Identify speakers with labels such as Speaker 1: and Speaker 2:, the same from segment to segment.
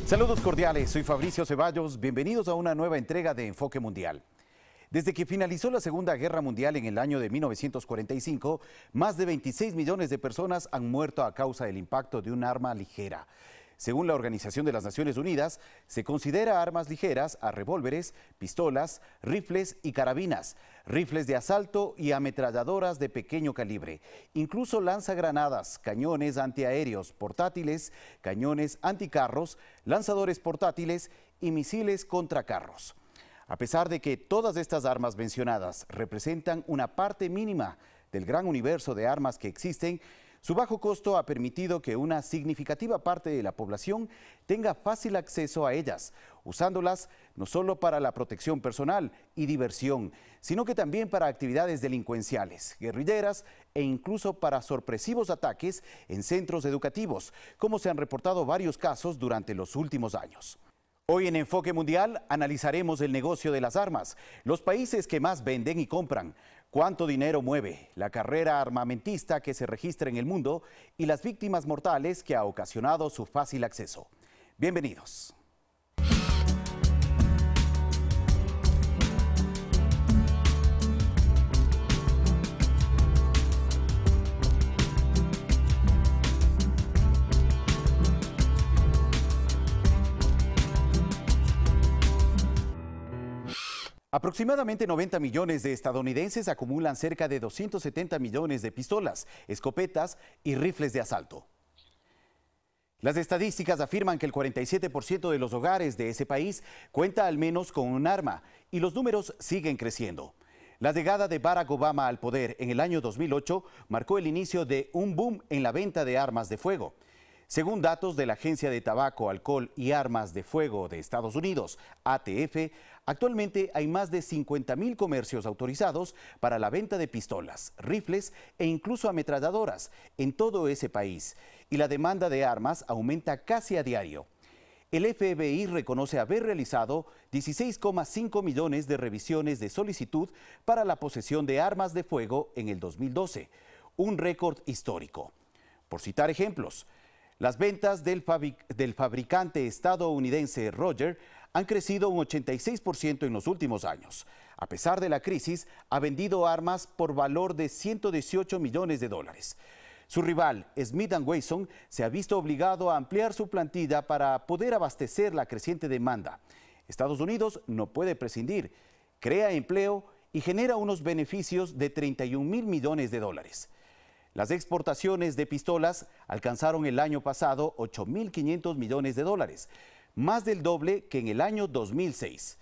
Speaker 1: Saludos cordiales, soy Fabricio Ceballos, bienvenidos a una nueva entrega de Enfoque Mundial. Desde que finalizó la Segunda Guerra Mundial en el año de 1945, más de 26 millones de personas han muerto a causa del impacto de un arma ligera. Según la Organización de las Naciones Unidas, se considera armas ligeras a revólveres, pistolas, rifles y carabinas, rifles de asalto y ametralladoras de pequeño calibre, incluso lanzagranadas, cañones antiaéreos portátiles, cañones anticarros, lanzadores portátiles y misiles contra carros. A pesar de que todas estas armas mencionadas representan una parte mínima del gran universo de armas que existen, su bajo costo ha permitido que una significativa parte de la población tenga fácil acceso a ellas, usándolas no solo para la protección personal y diversión, sino que también para actividades delincuenciales, guerrilleras e incluso para sorpresivos ataques en centros educativos, como se han reportado varios casos durante los últimos años. Hoy en Enfoque Mundial analizaremos el negocio de las armas, los países que más venden y compran, cuánto dinero mueve, la carrera armamentista que se registra en el mundo y las víctimas mortales que ha ocasionado su fácil acceso. Bienvenidos. Aproximadamente 90 millones de estadounidenses acumulan cerca de 270 millones de pistolas, escopetas y rifles de asalto. Las estadísticas afirman que el 47% de los hogares de ese país cuenta al menos con un arma y los números siguen creciendo. La llegada de Barack Obama al poder en el año 2008 marcó el inicio de un boom en la venta de armas de fuego. Según datos de la Agencia de Tabaco, Alcohol y Armas de Fuego de Estados Unidos, ATF, actualmente hay más de 50,000 comercios autorizados para la venta de pistolas, rifles e incluso ametralladoras en todo ese país, y la demanda de armas aumenta casi a diario. El FBI reconoce haber realizado 16,5 millones de revisiones de solicitud para la posesión de armas de fuego en el 2012, un récord histórico. Por citar ejemplos, las ventas del fabricante estadounidense Ruger han crecido un 86% en los últimos años. A pesar de la crisis, ha vendido armas por valor de 118 millones de dólares. Su rival, Smith & Wesson, se ha visto obligado a ampliar su plantilla para poder abastecer la creciente demanda. Estados Unidos no puede prescindir, crea empleo y genera unos beneficios de 31,000 millones de dólares. Las exportaciones de pistolas alcanzaron el año pasado 8.500 millones de dólares, más del doble que en el año 2006.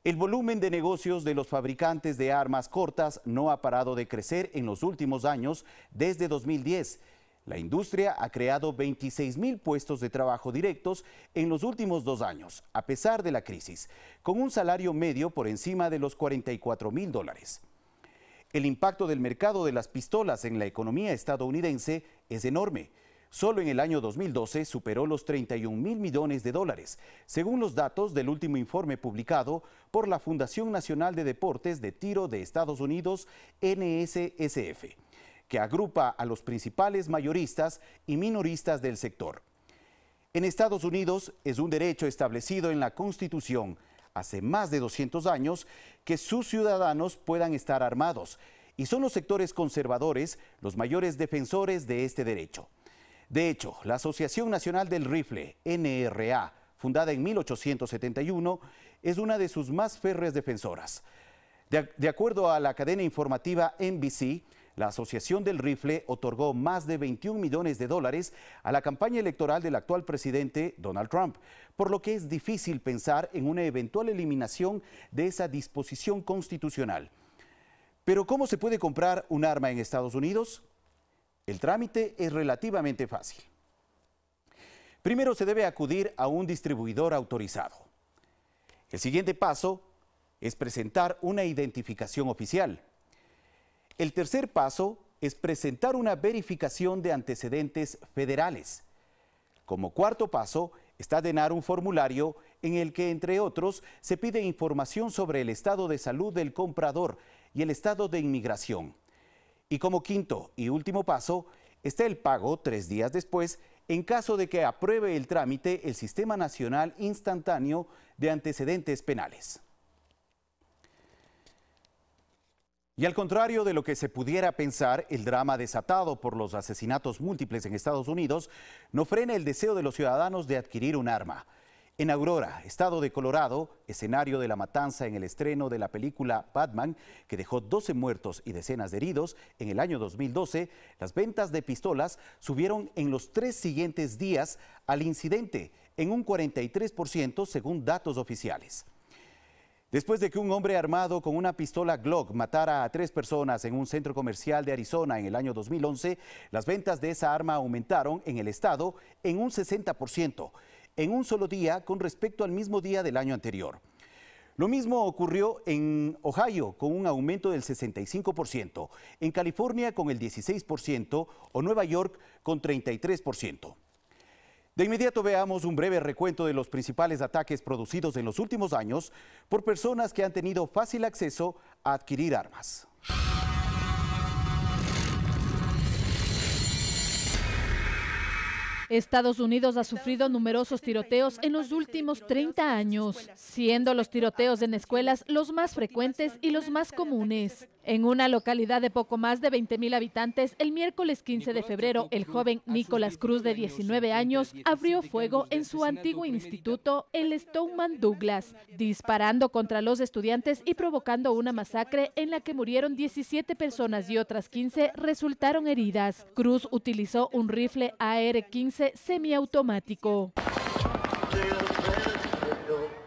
Speaker 1: El volumen de negocios de los fabricantes de armas cortas no ha parado de crecer en los últimos años desde 2010. La industria ha creado 26,000 puestos de trabajo directos en los últimos 2 años, a pesar de la crisis, con un salario medio por encima de los 44,000 dólares. El impacto del mercado de las pistolas en la economía estadounidense es enorme. Solo en el año 2012 superó los 31,000 millones de dólares, según los datos del último informe publicado por la Fundación Nacional de Deportes de Tiro de Estados Unidos, NSSF, que agrupa a los principales mayoristas y minoristas del sector. En Estados Unidos es un derecho establecido en la Constitución hace más de 200 años que sus ciudadanos puedan estar armados, y son los sectores conservadores los mayores defensores de este derecho. De hecho, la Asociación Nacional del Rifle, NRA, fundada en 1871, es una de sus más férreas defensoras. De acuerdo a la cadena informativa NBC, la Asociación del Rifle otorgó más de 21 millones de dólares a la campaña electoral del actual presidente Donald Trump, por lo que es difícil pensar en una eventual eliminación de esa disposición constitucional. Pero ¿cómo se puede comprar un arma en Estados Unidos? El trámite es relativamente fácil. Primero se debe acudir a un distribuidor autorizado. El siguiente paso es presentar una identificación oficial. El tercer paso es presentar una verificación de antecedentes federales. Como cuarto paso está llenar un formulario en el que, entre otros, se pide información sobre el estado de salud del comprador y el estado de inmigración. Y como quinto y último paso está el pago 3 días después en caso de que apruebe el trámite el Sistema Nacional Instantáneo de Antecedentes Penales. Y al contrario de lo que se pudiera pensar, el drama desatado por los asesinatos múltiples en Estados Unidos no frena el deseo de los ciudadanos de adquirir un arma. En Aurora, estado de Colorado, escenario de la matanza en el estreno de la película Batman, que dejó 12 muertos y decenas de heridos en el año 2012, las ventas de pistolas subieron en los 3 siguientes días al incidente, en un 43% según datos oficiales. Después de que un hombre armado con una pistola Glock matara a 3 personas en un centro comercial de Arizona en el año 2011, las ventas de esa arma aumentaron en el estado en un 60%, en un solo día con respecto al mismo día del año anterior. Lo mismo ocurrió en Ohio con un aumento del 65%, en California con el 16% o Nueva York con 33%. De inmediato veamos un breve recuento de los principales ataques producidos en los últimos años por personas que han tenido fácil acceso a adquirir armas.
Speaker 2: Estados Unidos ha sufrido numerosos tiroteos en los últimos 30 años, siendo los tiroteos en escuelas los más frecuentes y los más comunes. En una localidad de poco más de 20,000 habitantes, el miércoles 15 de febrero, el joven Nicolás Cruz, de 19 años, abrió fuego en su antiguo instituto, el Stoneman Douglas, disparando contra los estudiantes y provocando una masacre en la que murieron 17 personas y otras 15 resultaron heridas. Cruz utilizó un rifle AR-15 semiautomático.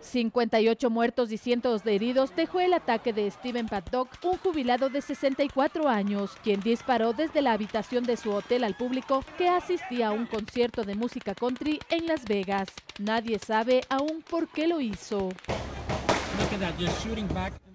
Speaker 2: 58 muertos y cientos de heridos dejó el ataque de Steven Paddock, un jubilado de 64 años, quien disparó desde la habitación de su hotel al público que asistía a un concierto de música country en Las Vegas. Nadie sabe aún por qué lo hizo.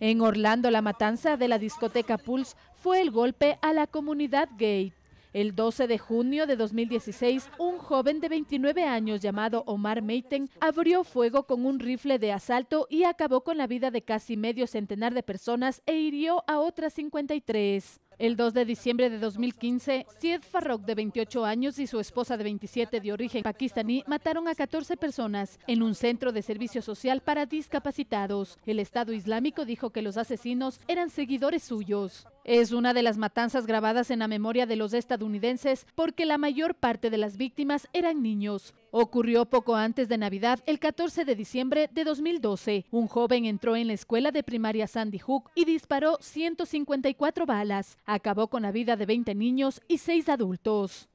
Speaker 2: En Orlando, la matanza de la discoteca Pulse fue el golpe a la comunidad gay. El 12 de junio de 2016, un joven de 29 años llamado Omar Meiten abrió fuego con un rifle de asalto y acabó con la vida de casi medio centenar de personas e hirió a otras 53. El 2 de diciembre de 2015, Syed Farrokh, de 28 años, y su esposa de 27 de origen pakistaní mataron a 14 personas en un centro de servicio social para discapacitados. El Estado Islámico dijo que los asesinos eran seguidores suyos. Es una de las matanzas grabadas en la memoria de los estadounidenses porque la mayor parte de las víctimas eran niños. Ocurrió poco antes de Navidad, el 14 de diciembre de 2012. Un joven entró en la escuela de primaria Sandy Hook y disparó 154 balas. Acabó con la vida de 20 niños y 6 adultos.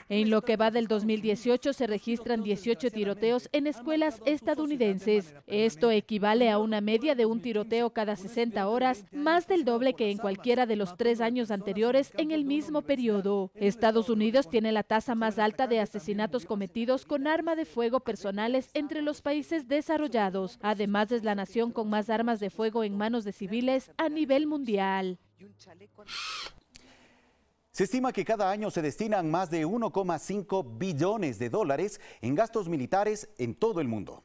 Speaker 2: En lo que va del 2018 se registran 18 tiroteos en escuelas estadounidenses. Esto equivale a una media de un tiroteo cada 60 horas, más del doble que en cualquiera de los 3 años anteriores en el mismo periodo. Estados Unidos tiene la tasa más alta de asesinatos cometidos con arma de fuego personales entre los países desarrollados. Además, es la nación con más armas de fuego en manos de civiles a nivel mundial.
Speaker 1: Se estima que cada año se destinan más de 1,5 billones de dólares en gastos militares en todo el mundo.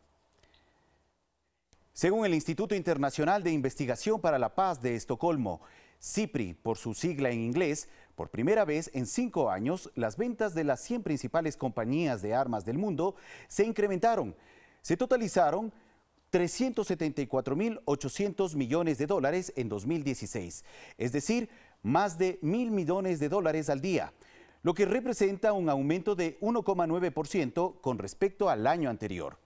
Speaker 1: Según el Instituto Internacional de Investigación para la Paz de Estocolmo, SIPRI, por su sigla en inglés, por primera vez en 5 años, las ventas de las 100 principales compañías de armas del mundo se incrementaron. Se totalizaron 374.800 millones de dólares en 2016, es decir, más de 1.000 millones de dólares al día, lo que representa un aumento de 1,9% con respecto al año anterior.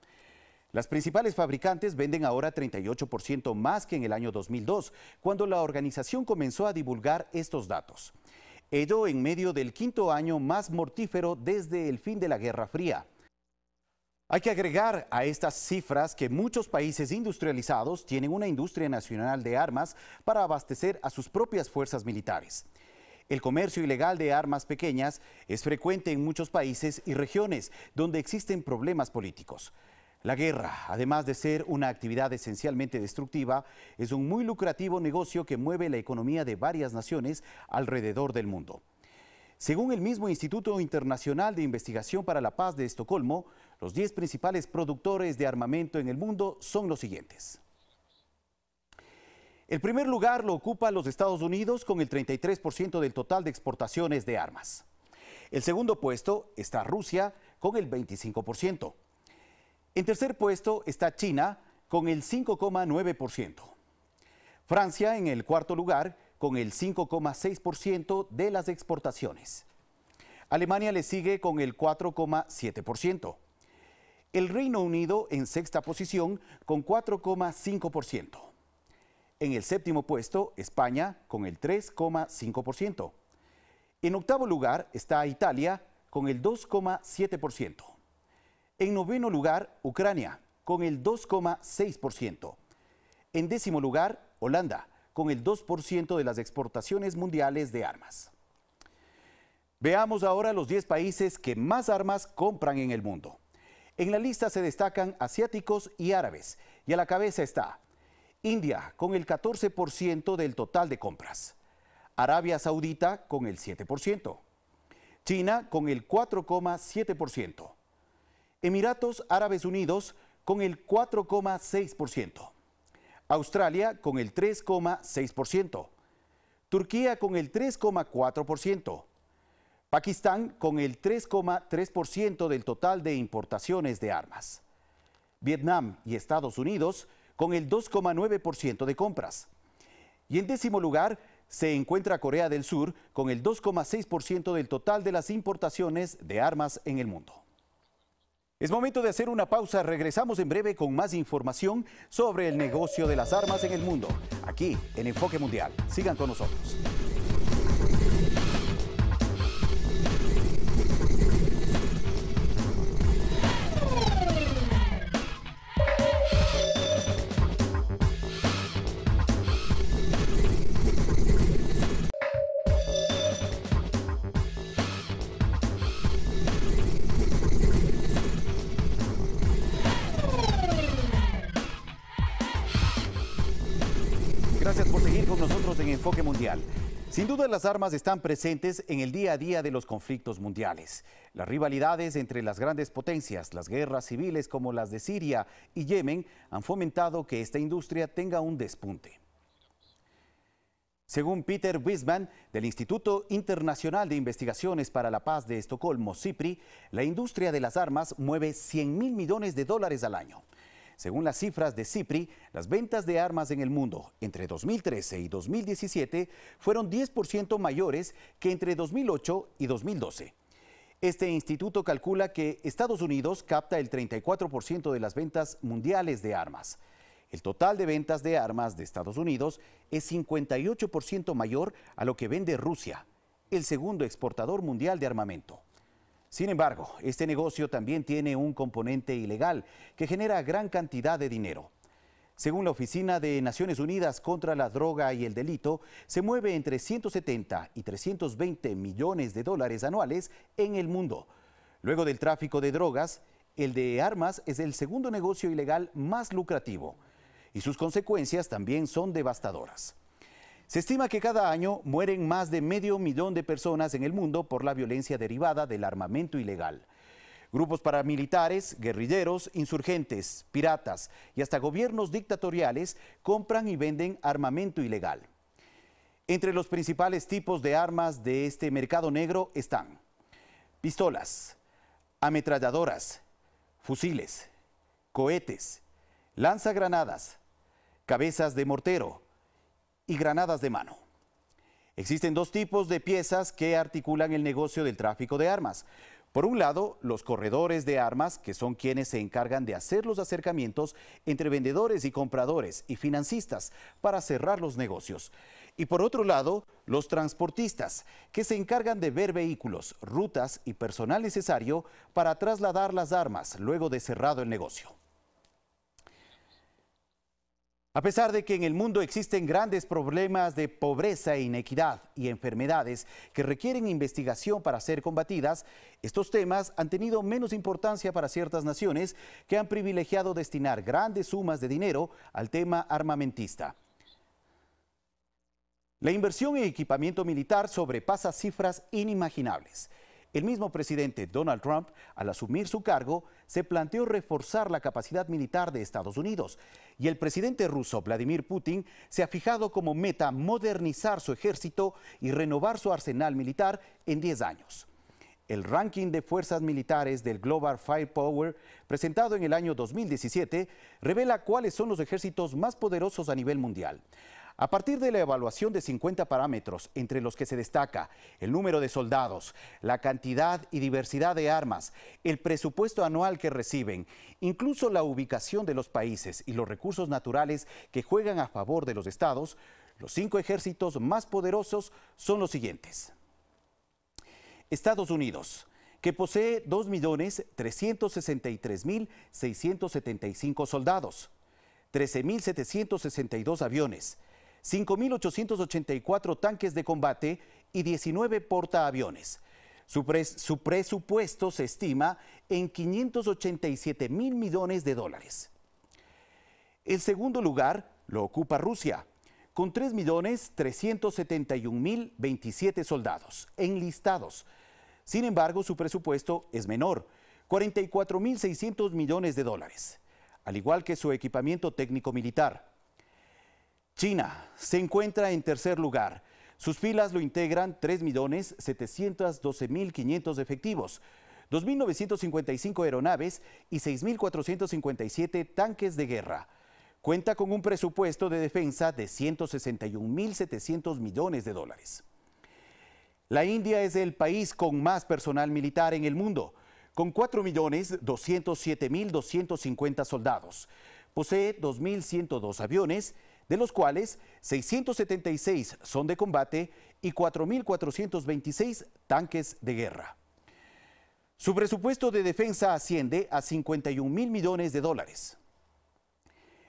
Speaker 1: Las principales fabricantes venden ahora 38% más que en el año 2002, cuando la organización comenzó a divulgar estos datos. Ello en medio del 5º año más mortífero desde el fin de la Guerra Fría. Hay que agregar a estas cifras que muchos países industrializados tienen una industria nacional de armas para abastecer a sus propias fuerzas militares. El comercio ilegal de armas pequeñas es frecuente en muchos países y regiones donde existen problemas políticos. La guerra, además de ser una actividad esencialmente destructiva, es un muy lucrativo negocio que mueve la economía de varias naciones alrededor del mundo. Según el mismo Instituto Internacional de Investigación para la Paz de Estocolmo, los 10 principales productores de armamento en el mundo son los siguientes. El primer lugar lo ocupa los Estados Unidos con el 33% del total de exportaciones de armas. El segundo puesto está Rusia con el 25%. En tercer puesto está China, con el 5,9%. Francia en el cuarto lugar, con el 5,6% de las exportaciones. Alemania le sigue con el 4,7%. El Reino Unido en sexta posición con 4,5%. En el séptimo puesto, España con el 3,5%. En octavo lugar está Italia con el 2,7%. En noveno lugar, Ucrania con el 2,6%. En décimo lugar, Holanda con el 2% de las exportaciones mundiales de armas. Veamos ahora los 10 países que más armas compran en el mundo. En la lista se destacan asiáticos y árabes, y a la cabeza está India con el 14% del total de compras, Arabia Saudita con el 7%, China con el 4,7%, Emiratos Árabes Unidos con el 4,6%, Australia con el 3,6%, Turquía con el 3,4%, Pakistán con el 3,3% del total de importaciones de armas. Vietnam y Estados Unidos con el 2,9% de compras. Y en décimo lugar se encuentra Corea del Sur con el 2,6% del total de las importaciones de armas en el mundo. Es momento de hacer una pausa. Regresamos en breve con más información sobre el negocio de las armas en el mundo, aquí en Enfoque Mundial. Sigan con nosotros. Gracias por seguir con nosotros en Enfoque Mundial. Sin duda las armas están presentes en el día a día de los conflictos mundiales. Las rivalidades entre las grandes potencias, las guerras civiles como las de Siria y Yemen han fomentado que esta industria tenga un despunte. Según Peter Wisman, del Instituto Internacional de Investigaciones para la Paz de Estocolmo, SIPRI, la industria de las armas mueve $100.000 millones al año. Según las cifras de SIPRI, las ventas de armas en el mundo entre 2013 y 2017 fueron 10% mayores que entre 2008 y 2012. Este instituto calcula que Estados Unidos capta el 34% de las ventas mundiales de armas. El total de ventas de armas de Estados Unidos es 58% mayor a lo que vende Rusia, el segundo exportador mundial de armamento. Sin embargo, este negocio también tiene un componente ilegal que genera gran cantidad de dinero. Según la Oficina de Naciones Unidas contra la Droga y el Delito, se mueve entre 170 y 320 millones de dólares anuales en el mundo. Luego del tráfico de drogas, el de armas es el segundo negocio ilegal más lucrativo y sus consecuencias también son devastadoras. Se estima que cada año mueren más de 500.000 de personas en el mundo por la violencia derivada del armamento ilegal. Grupos paramilitares, guerrilleros, insurgentes, piratas y hasta gobiernos dictatoriales compran y venden armamento ilegal. Entre los principales tipos de armas de este mercado negro están pistolas, ametralladoras, fusiles, cohetes, lanzagranadas, cabezas de mortero y granadas de mano. Existen dos tipos de piezas que articulan el negocio del tráfico de armas. Por un lado, los corredores de armas, que son quienes se encargan de hacer los acercamientos entre vendedores y compradores y financistas para cerrar los negocios. Y por otro lado, los transportistas, que se encargan de ver vehículos, rutas y personal necesario para trasladar las armas luego de cerrado el negocio. A pesar de que en el mundo existen grandes problemas de pobreza, inequidad y enfermedades que requieren investigación para ser combatidas, estos temas han tenido menos importancia para ciertas naciones que han privilegiado destinar grandes sumas de dinero al tema armamentista. La inversión en equipamiento militar sobrepasa cifras inimaginables. El mismo presidente Donald Trump, al asumir su cargo, se planteó reforzar la capacidad militar de Estados Unidos. Y el presidente ruso Vladimir Putin se ha fijado como meta modernizar su ejército y renovar su arsenal militar en 10 años. El ranking de fuerzas militares del Global Firepower, presentado en el año 2017, revela cuáles son los ejércitos más poderosos a nivel mundial. A partir de la evaluación de 50 parámetros, entre los que se destaca el número de soldados, la cantidad y diversidad de armas, el presupuesto anual que reciben, incluso la ubicación de los países y los recursos naturales que juegan a favor de los estados, los 5 ejércitos más poderosos son los siguientes. Estados Unidos, que posee 2.363.675 soldados, 13.762 aviones, 5.884 tanques de combate y 19 portaaviones. Su presupuesto se estima en 587.000 millones de dólares. El segundo lugar lo ocupa Rusia, con 3.371.027 soldados enlistados. Sin embargo, su presupuesto es menor, 44.600 millones de dólares, al igual que su equipamiento técnico militar. China se encuentra en tercer lugar. Sus filas lo integran 3.712.500 efectivos, 2.955 aeronaves y 6.457 tanques de guerra. Cuenta con un presupuesto de defensa de 161.700 millones de dólares. La India es el país con más personal militar en el mundo, con 4.207.250 soldados. Posee 2.102 aviones, de los cuales 676 son de combate y 4.426 tanques de guerra. Su presupuesto de defensa asciende a 51.000 millones de dólares.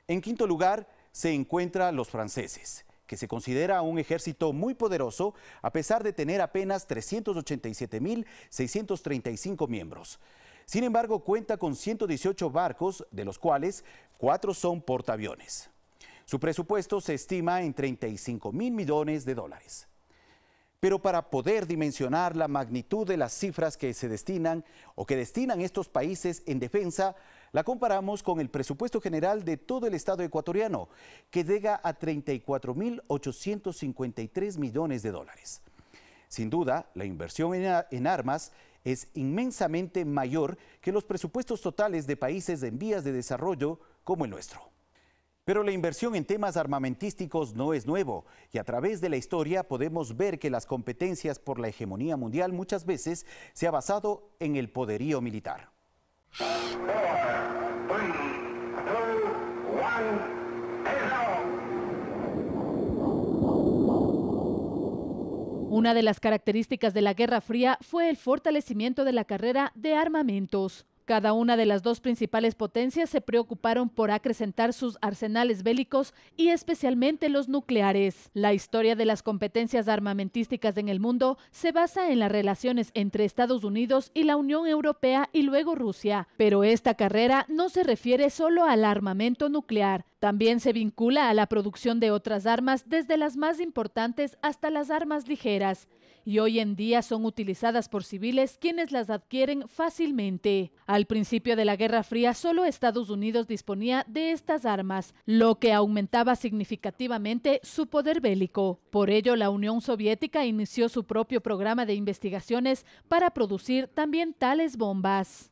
Speaker 1: En quinto lugar se encuentran los franceses, que se considera un ejército muy poderoso a pesar de tener apenas 387.635 miembros. Sin embargo, cuenta con 118 barcos, de los cuales 4 son portaaviones. Su presupuesto se estima en 35.000 millones de dólares. Pero para poder dimensionar la magnitud de las cifras que se destinan o que destinan estos países en defensa, la comparamos con el presupuesto general de todo el Estado ecuatoriano, que llega a 34.853 millones de dólares. Sin duda, la inversión en armas es inmensamente mayor que los presupuestos totales de países en vías de desarrollo como el nuestro. Pero la inversión en temas armamentísticos no es nuevo y a través de la historia podemos ver que las competencias por la hegemonía mundial muchas veces se ha basado en el poderío militar.
Speaker 3: 4, 3, 2, 1,
Speaker 2: Una de las características de la Guerra Fría fue el fortalecimiento de la carrera de armamentos. Cada una de las dos principales potencias se preocuparon por acrecentar sus arsenales bélicos y especialmente los nucleares. La historia de las competencias armamentísticas en el mundo se basa en las relaciones entre Estados Unidos y la Unión Europea y luego Rusia. Pero esta carrera no se refiere solo al armamento nuclear. También se vincula a la producción de otras armas, desde las más importantes hasta las armas ligeras. Y hoy en día son utilizadas por civiles quienes las adquieren fácilmente. Al principio de la Guerra Fría, solo Estados Unidos disponía de estas armas, lo que aumentaba significativamente su poder bélico. Por ello, la Unión Soviética inició su propio programa de investigaciones para producir también tales bombas.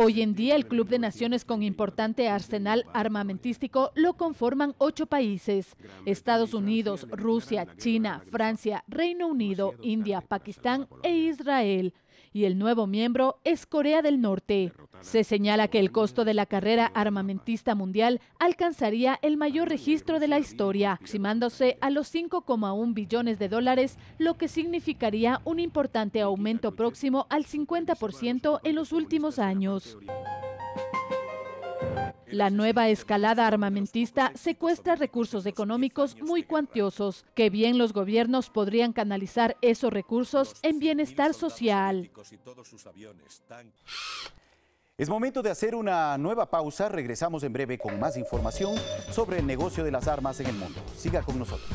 Speaker 2: Hoy en día, el Club de Naciones con importante arsenal armamentístico lo conforman 8 países: Estados Unidos, Rusia, China, Francia, Reino Unido, India, Pakistán e Israel. Y el nuevo miembro es Corea del Norte. Se señala que el costo de la carrera armamentista mundial alcanzaría el mayor registro de la historia, aproximándose a los 5,1 billones de dólares, lo que significaría un importante aumento próximo al 50% en los últimos años. La nueva escalada armamentista secuestra recursos económicos muy cuantiosos, que bien los gobiernos podrían canalizar esos recursos en bienestar social.
Speaker 1: Es momento de hacer una nueva pausa. Regresamos en breve con más información sobre el negocio de las armas en el mundo. Siga con nosotros.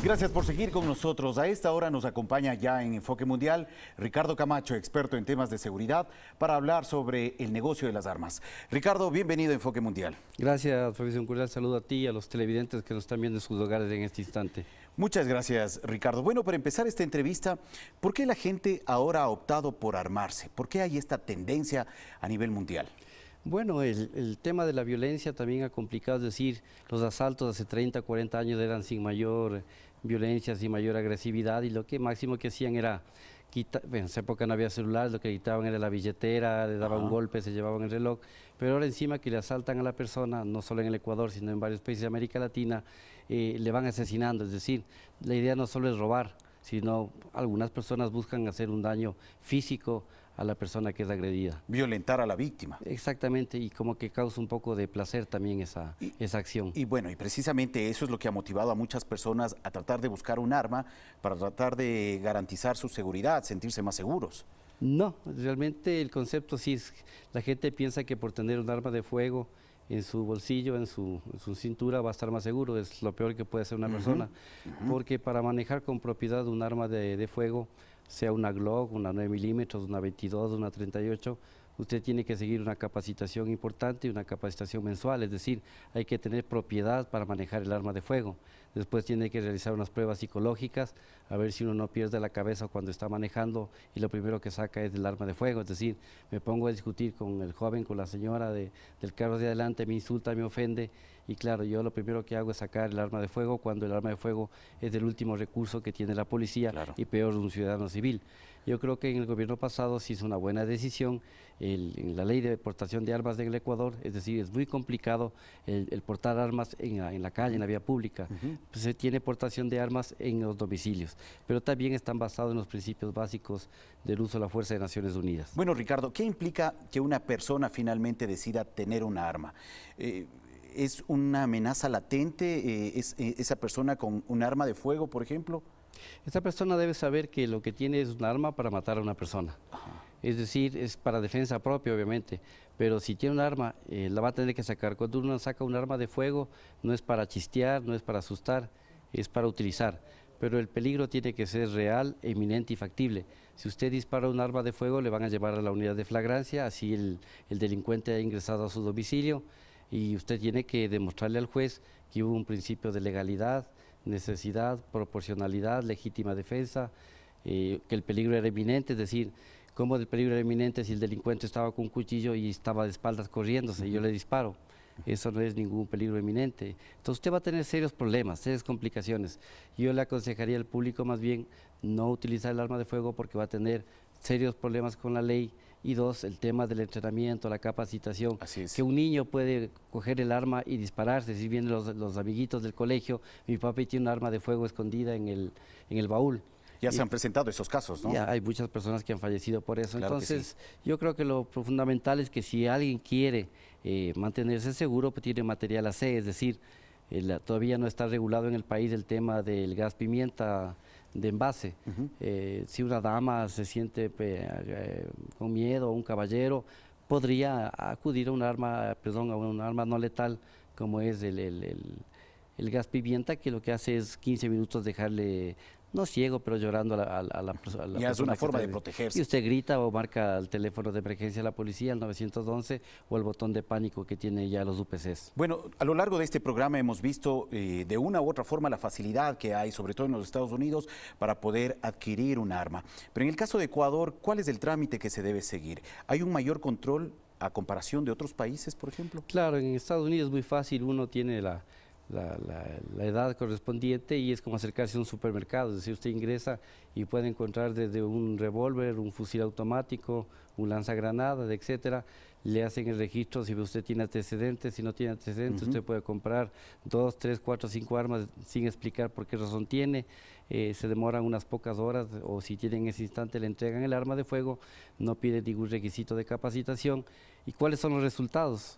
Speaker 1: Gracias por seguir con nosotros. A esta hora nos acompaña ya en Enfoque Mundial Ricardo Camacho, experto en temas de seguridad, para hablar sobre el negocio de las armas. Ricardo, bienvenido a Enfoque Mundial.
Speaker 4: Gracias, Fabricio. Un cordial saludo a ti y a los televidentes que nos están viendo en sus hogares en este instante.
Speaker 1: Muchas gracias, Ricardo. Bueno, para empezar esta entrevista, ¿por qué la gente ahora ha optado por armarse? ¿Por qué hay esta tendencia a nivel mundial?
Speaker 4: Bueno, el tema de la violencia también ha complicado, es decir, los asaltos hace 30, 40 años eran sin mayor violencia, sin mayor agresividad, y lo que máximo que hacían era en esa época no había celulares, lo que quitaban era la billetera, le daban un golpe, se llevaban el reloj, pero ahora encima que le asaltan a la persona, no solo en el Ecuador, sino en varios países de América Latina, le van asesinando, es decir, la idea no solo es robar, sino algunas personas buscan hacer un daño físico a la persona que es agredida.
Speaker 1: Violentar a la víctima.
Speaker 4: Exactamente, y como que causa un poco de placer también esa acción.
Speaker 1: Y bueno, y precisamente eso es lo que ha motivado a muchas personas a tratar de buscar un arma para tratar de garantizar su seguridad, sentirse más seguros.
Speaker 4: No, realmente el concepto sí es, la gente piensa que por tener un arma de fuego en su bolsillo, en su cintura, va a estar más seguro. Es lo peor que puede hacer una persona, porque para manejar con propiedad un arma de fuego, sea una Glock, una 9 milímetros, una 22, una 38, usted tiene que seguir una capacitación importante y una capacitación mensual, es decir, hay que tener propiedad para manejar el arma de fuego. Después tiene que realizar unas pruebas psicológicas, a ver si uno no pierde la cabeza cuando está manejando y lo primero que saca es el arma de fuego, es decir, me pongo a discutir con el joven, con la señora del carro de adelante, me insulta, me ofende, y claro, yo lo primero que hago es sacar el arma de fuego cuando el arma de fuego es el último recurso que tiene la policía, y peor un ciudadano civil. Yo creo que en el gobierno pasado se hizo una buena decisión en la ley de portación de armas en el Ecuador, es decir, es muy complicado el portar armas en la calle, en la vía pública. Pues se tiene portación de armas en los domicilios, pero también están basados en los principios básicos del uso de la fuerza de Naciones Unidas.
Speaker 1: Bueno, Ricardo, ¿qué implica que una persona finalmente decida tener una arma? ¿Es una amenaza latente? ¿Es esa persona con un arma de fuego, por ejemplo?
Speaker 4: Esta persona debe saber que lo que tiene es un arma para matar a una persona. Es decir, es para defensa propia, obviamente, pero si tiene un arma, la va a tener que sacar. Cuando uno saca un arma de fuego, no es para chistear, no es para asustar, es para utilizar. Pero el peligro tiene que ser real, eminente y factible. Si usted dispara un arma de fuego, le van a llevar a la unidad de flagrancia, así el delincuente ha ingresado a su domicilio, y usted tiene que demostrarle al juez que hubo un principio de legalidad, necesidad, proporcionalidad, legítima defensa, que el peligro era inminente, es decir, ¿cómo el peligro era inminente si el delincuente estaba con un cuchillo y estaba de espaldas corriéndose y yo le disparo? Eso no es ningún peligro inminente. Entonces usted va a tener serios problemas, serias complicaciones. Yo le aconsejaría al público más bien no utilizar el arma de fuego porque va a tener serios problemas con la ley. Y dos, el tema del entrenamiento, la capacitación, que un niño puede coger el arma y dispararse. Si vienen los amiguitos del colegio, mi papi tiene un arma de fuego escondida en el baúl.
Speaker 1: Ya se han presentado esos casos, ¿no?
Speaker 4: Ya hay muchas personas que han fallecido por eso.
Speaker 1: Claro.
Speaker 4: Entonces, yo creo que lo fundamental es que si alguien quiere mantenerse seguro, pues tiene material AC, es decir, todavía no está regulado en el país el tema del gas pimienta de envase. Si una dama se siente con miedo, un caballero, podría acudir a un arma, a un arma no letal como es el gas pimienta, que lo que hace es 15 minutos dejarle, no ciego, pero llorando a la persona.
Speaker 1: Ya es una forma de protegerse.
Speaker 4: Y usted grita o marca el teléfono de emergencia de la policía, el 911, o el botón de pánico que tiene ya los UPCs.
Speaker 1: Bueno, a lo largo de este programa hemos visto de una u otra forma la facilidad que hay, sobre todo en los Estados Unidos, para poder adquirir un arma. Pero en el caso de Ecuador, ¿cuál es el trámite que se debe seguir? ¿Hay un mayor control a comparación de otros países, por ejemplo?
Speaker 4: Claro, en Estados Unidos es muy fácil, uno tiene la edad correspondiente y es como acercarse a un supermercado, es decir, usted ingresa y puede encontrar desde un revólver, un fusil automático, un lanzagranadas, etcétera. Le hacen el registro si usted tiene antecedentes, si no tiene antecedentes, usted puede comprar 2, 3, 4, 5 armas sin explicar por qué razón tiene. Se demoran unas pocas horas o si tienen en ese instante le entregan el arma de fuego, no pide ningún requisito de capacitación. ¿Y cuáles son los resultados?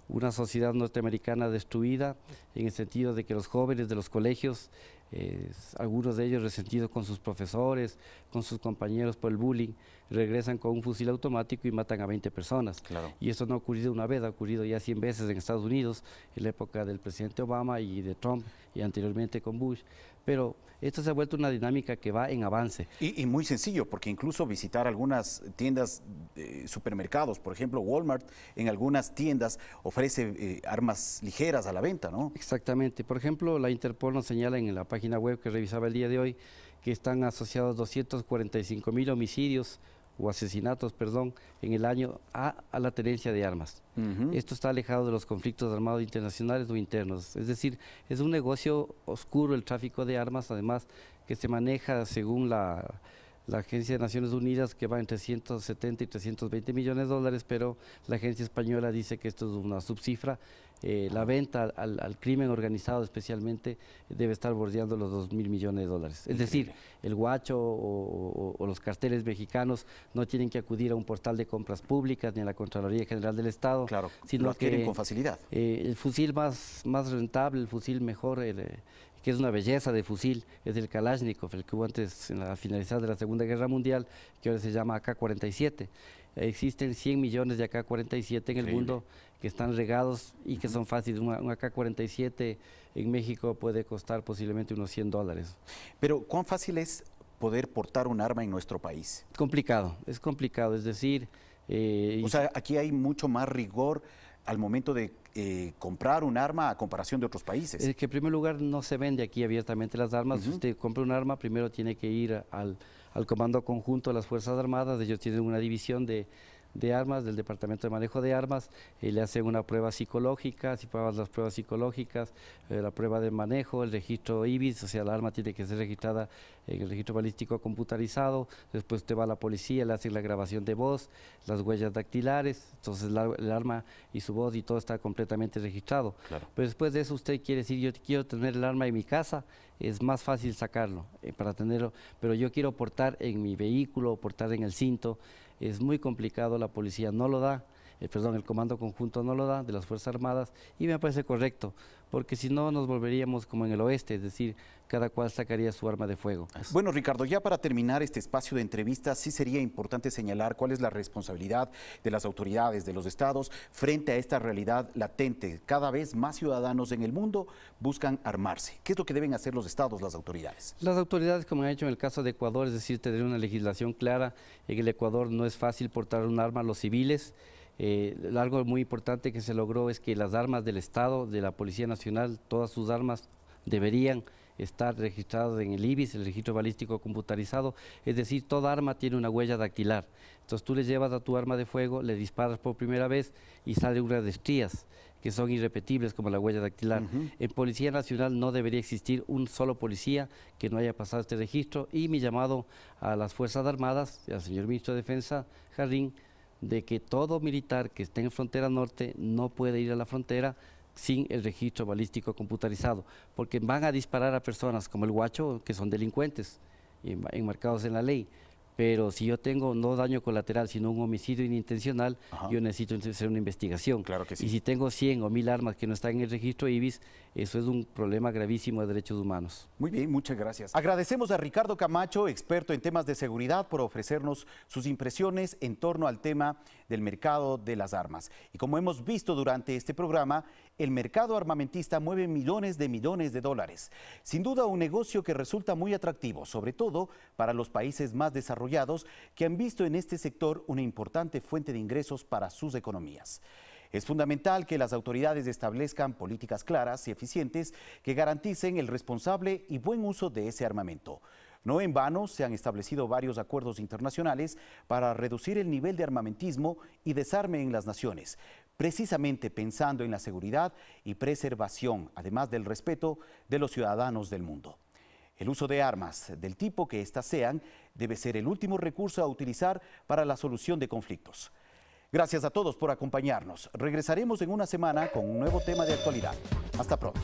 Speaker 4: Una sociedad norteamericana destruida en el sentido de que los jóvenes de los colegios algunos de ellos resentidos con sus profesores, con sus compañeros por el bullying, regresan con un fusil automático y matan a 20 personas.
Speaker 1: Claro.
Speaker 4: Y esto no ha ocurrido una vez, ha ocurrido ya 100 veces en Estados Unidos, en la época del presidente Obama y de Trump, y anteriormente con Bush. Pero esto se ha vuelto una dinámica que va en avance.
Speaker 1: Y muy sencillo, porque incluso visitar algunas tiendas, supermercados, por ejemplo Walmart, en algunas tiendas ofrece armas ligeras a la venta, ¿no?
Speaker 4: Exactamente. Por ejemplo, la Interpol nos señala en la página web que revisaba el día de hoy que están asociados 245.000 homicidios o asesinatos, perdón, en el año a la tenencia de armas. Esto está alejado de los conflictos armados internacionales o internos. Es decir, es un negocio oscuro el tráfico de armas, además que se maneja según la Agencia de Naciones Unidas, que va entre 170 y 320 millones de dólares, pero la agencia española dice que esto es una subcifra. La venta al crimen organizado especialmente debe estar bordeando los 2.000 millones de dólares. Es decir, el guacho o los carteles mexicanos no tienen que acudir a un portal de compras públicas ni a la Contraloría General del Estado,
Speaker 1: Claro,
Speaker 4: sino
Speaker 1: lo adquieren
Speaker 4: que
Speaker 1: con facilidad.
Speaker 4: El fusil más rentable, el fusil mejor, que es una belleza de fusil, es el Kalashnikov, el que hubo antes en la finalizada de la Segunda Guerra Mundial, que ahora se llama AK-47. Existen 100 millones de AK-47 en el mundo que están regados y que son fáciles. Un AK-47 en México puede costar posiblemente unos $100.
Speaker 1: Pero ¿cuán fácil es poder portar un arma en nuestro país?
Speaker 4: Complicado, es complicado, es decir...
Speaker 1: o sea, aquí hay mucho más rigor al momento de comprar un arma a comparación de otros países.
Speaker 4: Es que en primer lugar no se vende aquí abiertamente las armas. Si usted compra un arma, primero tiene que ir al Comando Conjunto de las Fuerzas Armadas. Ellos tienen una división de armas, del Departamento de Manejo de Armas, le hacen una prueba psicológica, si pruebas las pruebas psicológicas, la prueba de manejo, el registro IBIS, o sea, la arma tiene que ser registrada en el registro balístico computarizado, después usted va a la policía, le hacen la grabación de voz, las huellas dactilares, entonces el arma y su voz y todo está completamente registrado.
Speaker 1: Claro.
Speaker 4: Pero después de eso usted quiere decir, yo quiero tener el arma en mi casa, es más fácil sacarlo para tenerlo, pero yo quiero portar en mi vehículo, portar en el cinto. Es muy complicado, la policía no lo da, el Comando Conjunto no lo da, de las Fuerzas Armadas, y me parece correcto, porque si no nos volveríamos como en el oeste, es decir, cada cual sacaría su arma de fuego.
Speaker 1: Bueno, Ricardo, ya para terminar este espacio de entrevista, sí sería importante señalar cuál es la responsabilidad de las autoridades de los estados frente a esta realidad latente. Cada vez más ciudadanos en el mundo buscan armarse. ¿Qué es lo que deben hacer los estados, las autoridades?
Speaker 4: Las autoridades, como han hecho en el caso de Ecuador, es decir, tener una legislación clara. En el Ecuador no es fácil portar un arma a los civiles. Algo muy importante que se logró es que las armas del Estado, de la Policía Nacional, todas sus armas deberían estar registradas en el IBIS, el registro balístico computarizado, es decir, toda arma tiene una huella dactilar. Entonces tú le llevas a tu arma de fuego, le disparas por primera vez y sale unas estrías que son irrepetibles como la huella dactilar. En Policía Nacional no debería existir un solo policía que no haya pasado este registro, y mi llamado a las Fuerzas Armadas, al señor Ministro de Defensa, Jarrín, de que todo militar que esté en frontera norte no puede ir a la frontera sin el registro balístico computarizado, porque van a disparar a personas como el guacho, que son delincuentes, enmarcados en la ley. Pero si yo tengo no daño colateral, sino un homicidio inintencional, yo necesito hacer una investigación.
Speaker 1: Claro que sí.
Speaker 4: Y si tengo 100 o 1000 armas que no están en el registro IBIS, eso es un problema gravísimo de derechos humanos.
Speaker 1: Muy bien, muchas gracias. Agradecemos a Ricardo Camacho, experto en temas de seguridad, por ofrecernos sus impresiones en torno al tema del mercado de las armas. Y como hemos visto durante este programa, el mercado armamentista mueve millones de dólares. Sin duda un negocio que resulta muy atractivo, sobre todo para los países más desarrollados que han visto en este sector una importante fuente de ingresos para sus economías. Es fundamental que las autoridades establezcan políticas claras y eficientes que garanticen el responsable y buen uso de ese armamento. No en vano se han establecido varios acuerdos internacionales para reducir el nivel de armamentismo y desarme en las naciones, precisamente pensando en la seguridad y preservación, además del respeto de los ciudadanos del mundo. El uso de armas, del tipo que éstas sean, debe ser el último recurso a utilizar para la solución de conflictos. Gracias a todos por acompañarnos. Regresaremos en una semana con un nuevo tema de actualidad. Hasta pronto.